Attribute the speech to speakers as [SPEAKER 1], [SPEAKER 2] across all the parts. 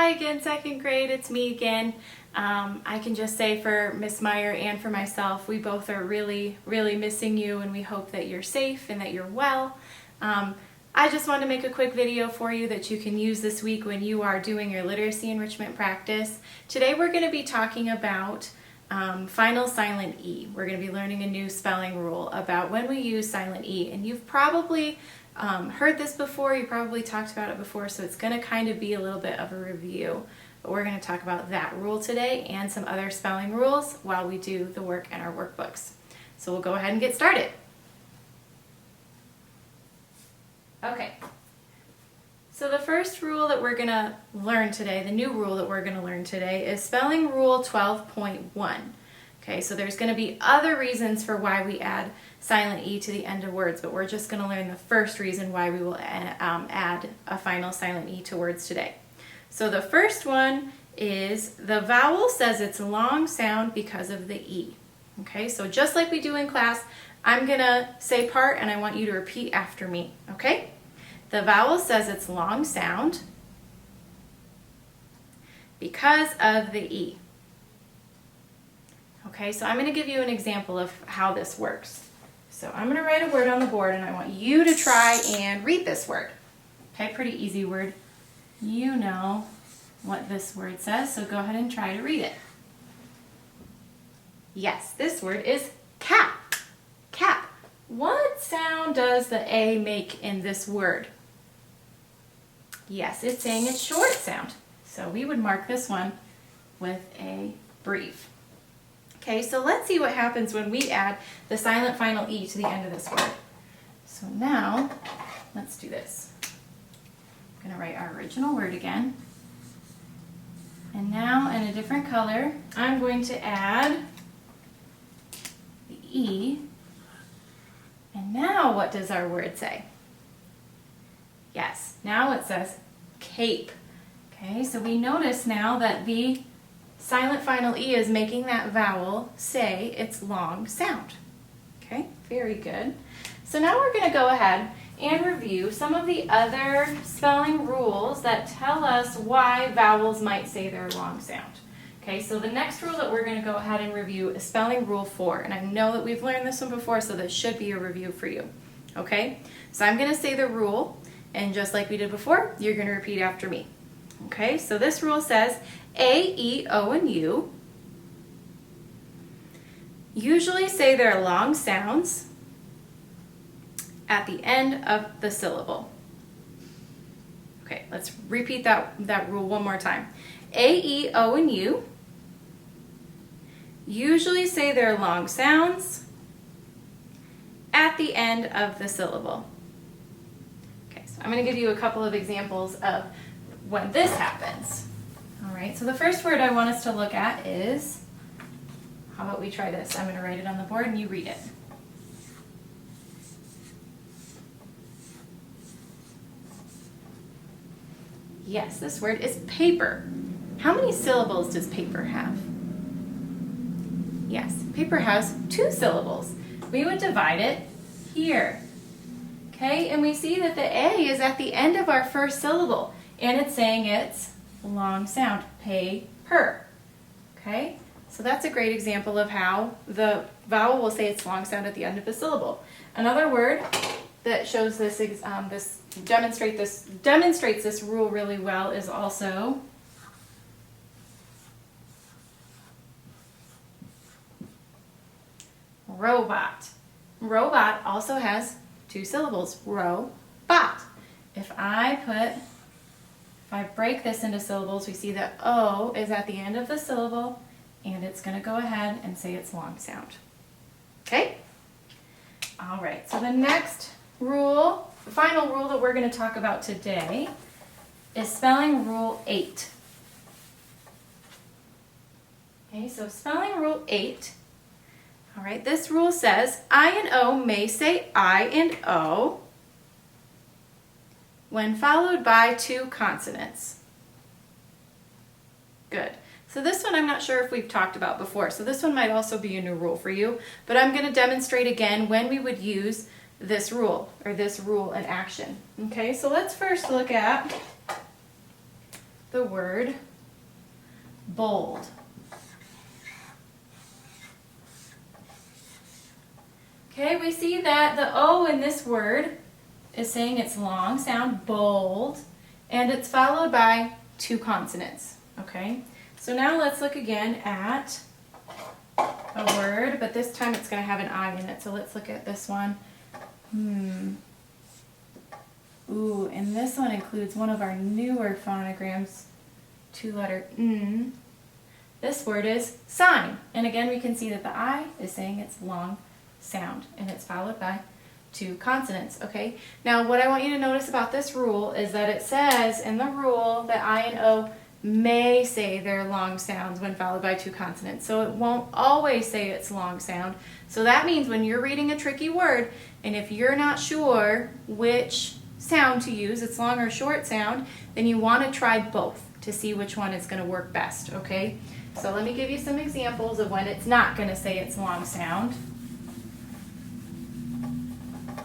[SPEAKER 1] Hi again, second grade, it's me again. I can just say for Miss Meyer and for myself, we both are really missing you, and we hope that you're safe and that you're well. I just wanted to make a quick video for you that you can use this week when you are doing your literacy enrichment practice. Today we're going to be talking about final silent E. We're going to be learning a new spelling rule about when we use silent E, and you've probably heard this before, you probably talked about it before, so it's going to kind of be a little bit of a review. But we're going to talk about that rule today and some other spelling rules while we do the work in our workbooks. So we'll go ahead and get started. Okay, so the first rule that we're going to learn today, the new rule that we're going to learn today, is spelling rule 12.1. Okay, so there's going to be other reasons for why we add silent E to the end of words, but we're just going to learn the first reason why we will add a final silent E to words today. So the first one is the vowel says its long sound because of the E. Okay, so just like we do in class, I'm going to say part and I want you to repeat after me, okay? The vowel says its long sound because of the E. Okay, so I'm going to give you an example of how this works. So I'm going to write a word on the board and I want you to try and read this word. Okay, pretty easy word. You know what this word says, so go ahead and try to read it. Yes, this word is cap. Cap. What sound does the A make in this word? Yes, it's saying its short sound. So we would mark this one with a brief. Okay, so let's see what happens when we add the silent final E to the end of this word. So now, let's do this. I'm going to write our original word again. And now, in a different color, I'm going to add the E. And now what does our word say? Yes, now it says cape. Okay, so we notice now that the silent final E is making that vowel say its long sound. Okay, very good. So now we're going to go ahead and review some of the other spelling rules that tell us why vowels might say their long sound. Okay, so the next rule that we're going to go ahead and review is spelling rule 4. And I know that we've learned this one before, so this should be a review for you. Okay, so I'm going to say the rule, and just like we did before, you're going to repeat after me. Okay, so this rule says A, E, O, and U usually say their long sounds at the end of the syllable. Okay, let's repeat that rule one more time. A, E, O, and U usually say their long sounds at the end of the syllable. Okay, so I'm going to give you a couple of examples of when this happens. All right, so the first word I want us to look at is, how about we try this? I'm going to write it on the board and you read it. Yes, this word is paper. How many syllables does paper have? Yes, paper has 2 syllables. We would divide it here. Okay, and we see that the A is at the end of our first syllable, and it's saying its long sound, pay-per. Okay, so that's a great example of how the vowel will say its long sound at the end of the syllable. Another word that shows this, demonstrates this rule really well is also robot. Robot also has 2 syllables, ro-bot. If I break this into syllables, we see that O is at the end of the syllable, and it's going to go ahead and say its long sound. Okay? All right, so the next rule, the final rule that we're going to talk about today is spelling rule 8. Okay, so spelling rule 8. All right, this rule says I and O may say I and O when followed by 2 consonants. Good. So this one I'm not sure if we've talked about before, so this one might also be a new rule for you, but I'm going to demonstrate again when we would use this rule, or this rule in action. Okay, so let's first look at the word bold. Okay, we see that the O in this word is saying its long sound, bold, and it's followed by two consonants. Okay, so now let's look again at a word, but this time it's going to have an I in it. So let's look at this one. Ooh, and this one includes one of our newer phonograms, two-letter N. This word is sign. And again, we can see that the I is saying its long sound, and it's followed by two consonants, okay? Now, what I want you to notice about this rule is that it says in the rule that I and O may say their long sounds when followed by two consonants. So it won't always say its long sound. So that means when you're reading a tricky word, and if you're not sure which sound to use, its long or short sound, then you want to try both to see which one is going to work best, okay? So let me give you some examples of when it's not going to say its long sound.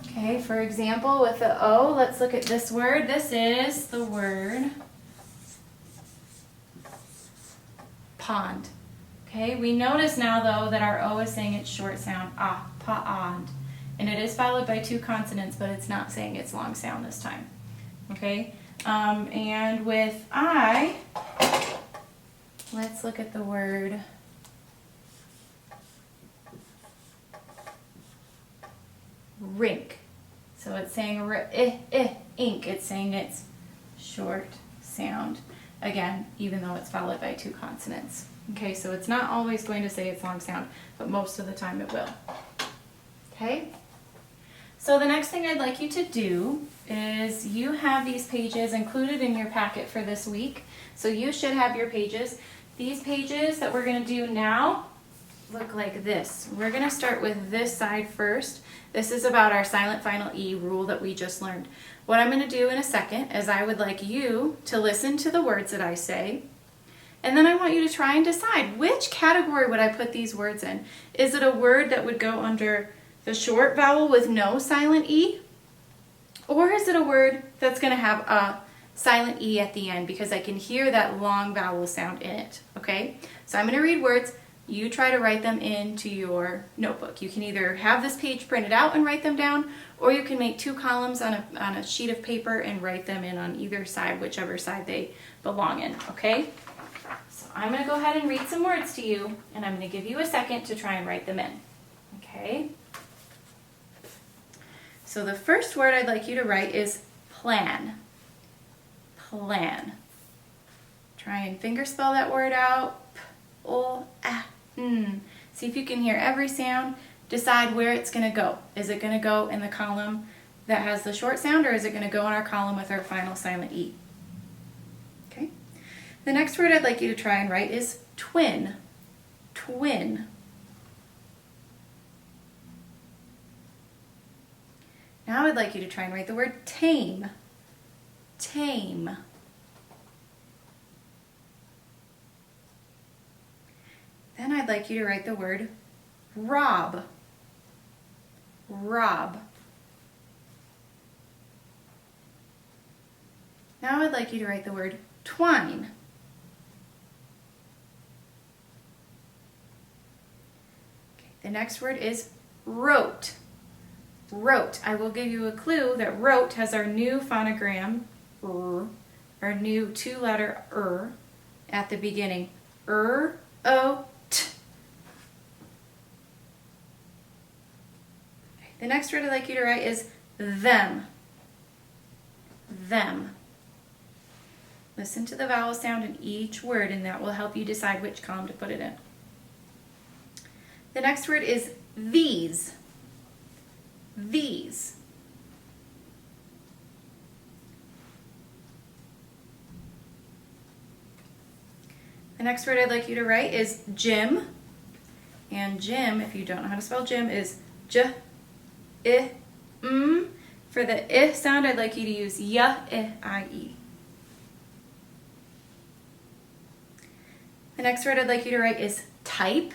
[SPEAKER 1] Okay, for example, with the O, let's look at this word. This is the word pond. Okay, we notice now though that our O is saying its short sound, pond. And it is followed by two consonants, but it's not saying its long sound this time. Okay, and with I, let's look at the word rink. So it's saying ink. It's saying its short sound. Again, even though it's followed by two consonants. Okay, so it's not always going to say its long sound, but most of the time it will. Okay? So the next thing I'd like you to do is you have these pages included in your packet for this week. So you should have your pages. These pages that we're going to do now look like this. We're going to start with this side first. This is about our silent final E rule that we just learned. What I'm going to do in a second is I would like you to listen to the words that I say, and then I want you to try and decide which category would I put these words in. Is it a word that would go under the short vowel with no silent E? Or is it a word that's going to have a silent E at the end because I can hear that long vowel sound in it, okay? So I'm going to read words. You try to write them into your notebook. You can either have this page printed out and write them down, or you can make two columns on a sheet of paper and write them in on either side, whichever side they belong in, okay? So I'm going to go ahead and read some words to you, and I'm going to give you a second to try and write them in, okay? So the first word I'd like you to write is plan. Plan. Try and fingerspell that word out. See if you can hear every sound. Decide where it's going to go. Is it going to go in the column that has the short sound, or is it going to go in our column with our final silent E? Okay. The next word I'd like you to try and write is twin. Twin. Now I'd like you to try and write the word tame. Tame. Then I'd like you to write the word rob. Rob. Now I'd like you to write the word twine. Okay, the next word is wrote. Wrote. I will give you a clue that wrote has our new phonogram, our new two-letter at the beginning. O. The next word I'd like you to write is them. Them. Listen to the vowel sound in each word, and that will help you decide which column to put it in. The next word is these. These. The next word I'd like you to write is Jim. And Jim, if you don't know how to spell Jim, is J, I, M. For the I sound, I'd like you to use Y, I, E. The next word I'd like you to write is type.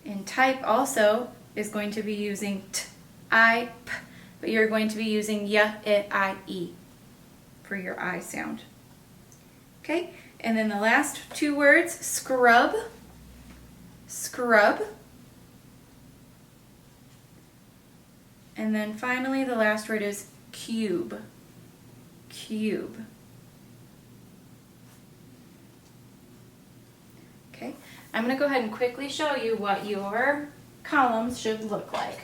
[SPEAKER 1] And type also is going to be using T, I, P, but you're going to be using Y, I, E for your I sound. Okay, and then the last two words, scrub, scrub. And then finally the last word is cube, cube. Okay, I'm going to go ahead and quickly show you what your columns should look like.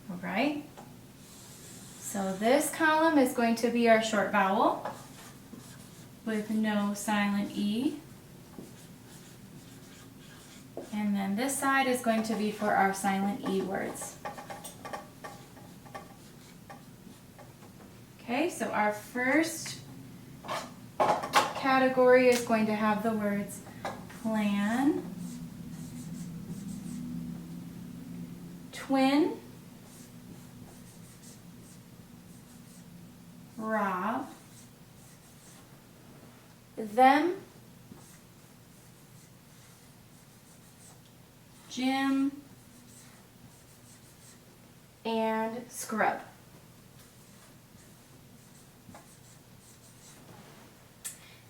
[SPEAKER 1] All right, so this column is going to be our short vowel with no silent E. And then this side is going to be for our silent E words. Okay, so our first category is going to have the words plan, twin, rob, them, Jim, and scrub.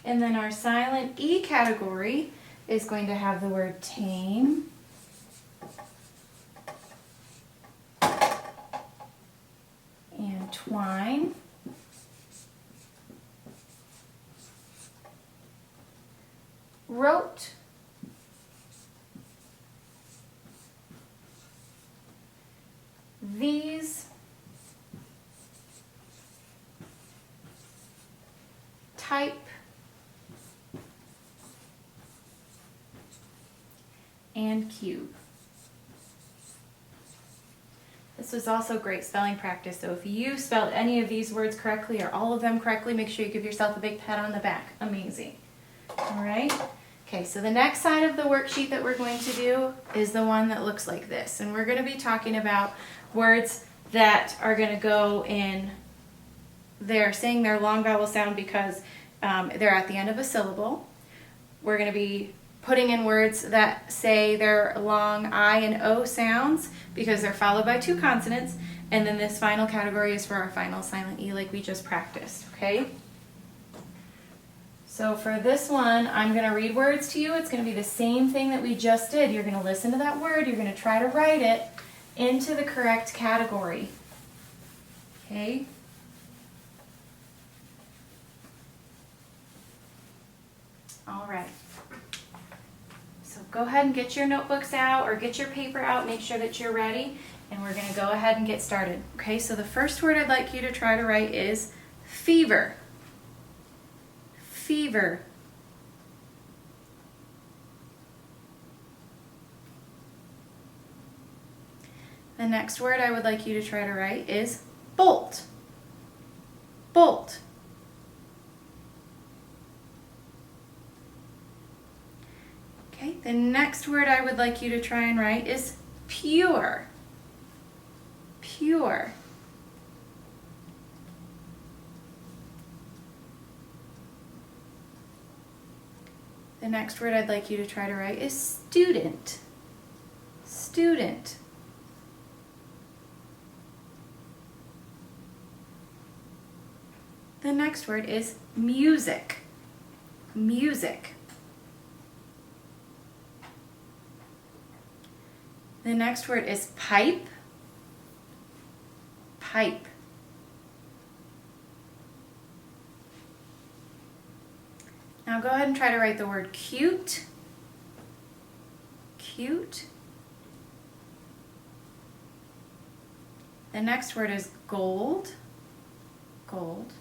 [SPEAKER 1] And then our silent E category is going to have the word tame, and twine, wrote, these, type, and cube. This was also great spelling practice, so if you spelled any of these words correctly or all of them correctly, make sure you give yourself a big pat on the back. Amazing. All right. Okay, so the next side of the worksheet that we're going to do is the one that looks like this, and we're going to be talking about words that are going to go in, they're saying their long vowel sound because they're at the end of a syllable. We're going to be putting in words that say their long I and O sounds because they're followed by two consonants, and then this final category is for our final silent E like we just practiced, okay? So for this one, I'm going to read words to you. It's going to be the same thing that we just did. You're going to listen to that word. You're going to try to write it into the correct category. Okay? All right. So go ahead and get your notebooks out or get your paper out. Make sure that you're ready. And we're going to go ahead and get started. Okay, so the first word I'd like you to try to write is fever. Fever. The next word I would like you to try to write is bolt. Bolt. Okay, the next word I would like you to try and write is pure. Pure. The next word I'd like you to try to write is student. Student. The next word is music. Music. The next word is pipe. Pipe. Now go ahead and try to write the word cute. Cute. The next word is gold. Gold.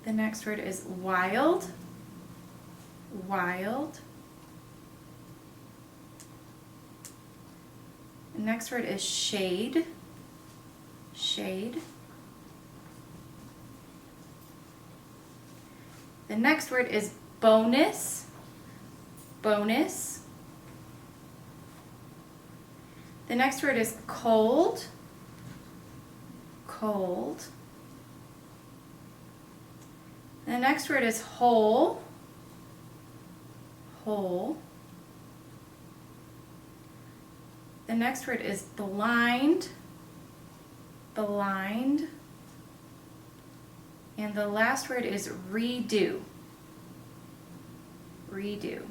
[SPEAKER 1] The next word is wild. Wild. The next word is shade. Shade. The next word is bonus. Bonus. The next word is cold. Cold. The next word is whole. Whole. The next word is blind. Blind. And the last word is redo. Redo.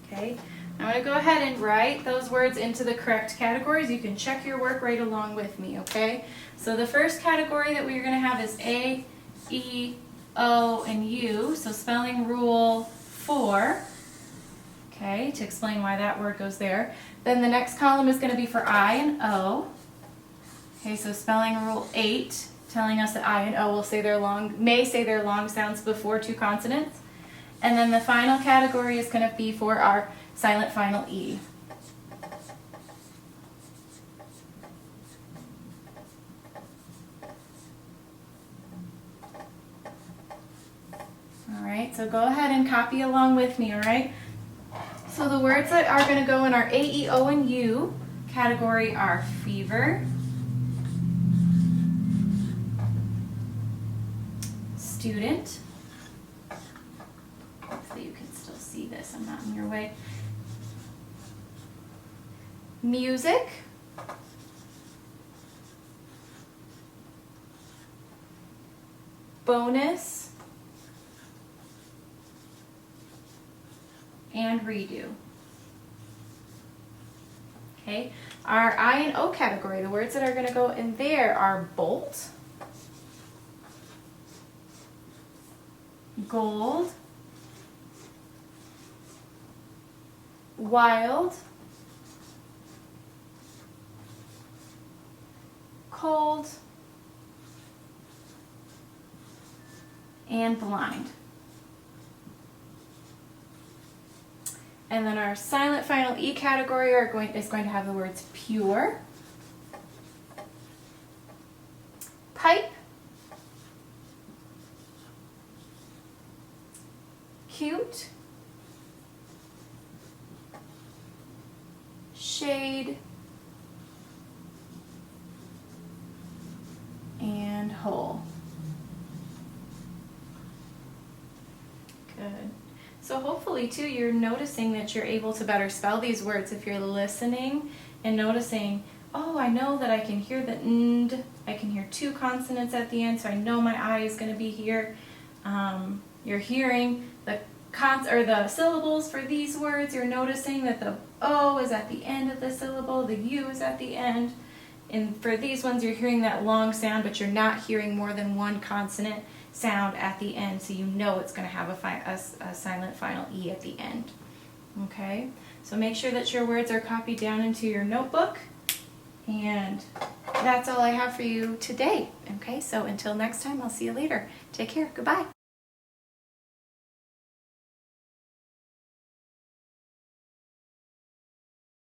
[SPEAKER 1] Okay, I'm going to go ahead and write those words into the correct categories. You can check your work right along with me, okay? So the first category that we're going to have is A, E, O, and U. So spelling rule 4, okay, to explain why that word goes there. Then the next column is going to be for I and O. Okay, so spelling rule 8, telling us that I and O may say their long sounds before two consonants. And then the final category is going to be for our silent final E. All right, so go ahead and copy along with me, all right? So the words that are going to go in our A, E, O, and U category are fever, student, so you can still see this, I'm not in your way, music, bonus, and redo. Okay, our I and O category, the words that are going to go in there are bolt, gold, wild, cold, and blind. And then our silent final E category is going to have the words pure, pipe, cute, shade, and whole. Good. So hopefully too you're noticing that you're able to better spell these words if you're listening and noticing, oh, I know that I can hear the nd, I can hear two consonants at the end, so I know my I is going to be here. You're hearing the syllables for these words. You're noticing that the O is at the end of the syllable, the U is at the end. And for these ones, you're hearing that long sound, but you're not hearing more than one consonant sound at the end, so you know it's going to have a silent final E at the end. Okay, so make sure that your words are copied down into your notebook, and that's all I have for you today. Okay, so until next time, I'll see you later. Take care. Goodbye.